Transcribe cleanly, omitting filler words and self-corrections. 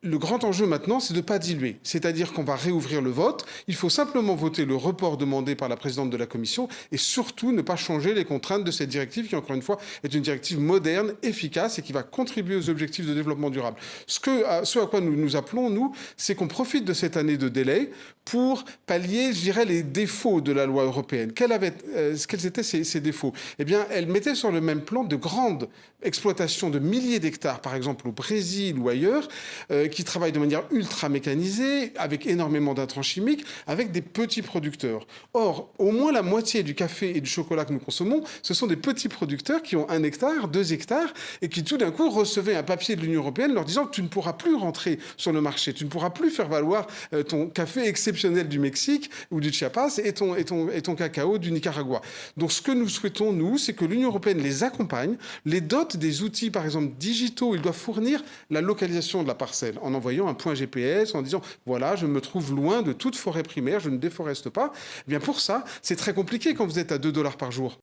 Le grand enjeu maintenant, c'est de ne pas diluer. C'est-à-dire qu'on va réouvrir le vote. Il faut simplement voter le report demandé par la présidente de la Commission et surtout ne pas changer les contraintes de cette directive qui, encore une fois, est une directive moderne, efficace et qui va contribuer aux objectifs de développement durable. Ce à quoi nous nous appelons, nous, c'est qu'on profite de cette année de délai pour pallier, je dirais, les défauts de la loi européenne. Quels étaient ces défauts? Eh bien, elle mettait sur le même plan de grandes exploitations de milliers d'hectares, par exemple au Brésil ou ailleurs, qui travaillent de manière ultra mécanisée, avec énormément d'intrants chimiques, avec des petits producteurs. Or, au moins la moitié du café et du chocolat que nous consommons, ce sont des petits producteurs qui ont 1 hectare, 2 hectares, et qui tout d'un coup recevaient un papier de l'Union européenne leur disant que tu ne pourras plus rentrer sur le marché, tu ne pourras plus faire valoir ton café exceptionnel du Mexique ou du Chiapas et ton cacao du Nicaragua. Donc ce que nous souhaitons, nous, c'est que l'Union européenne les accompagne, les dote des outils, par exemple, digitaux. Ils doivent fournir la localisation de la parcelle en envoyant un point GPS, en disant, voilà, je me trouve loin de toute forêt primaire, je ne déforeste pas. Eh bien, pour ça, c'est très compliqué quand vous êtes à 2 $ par jour.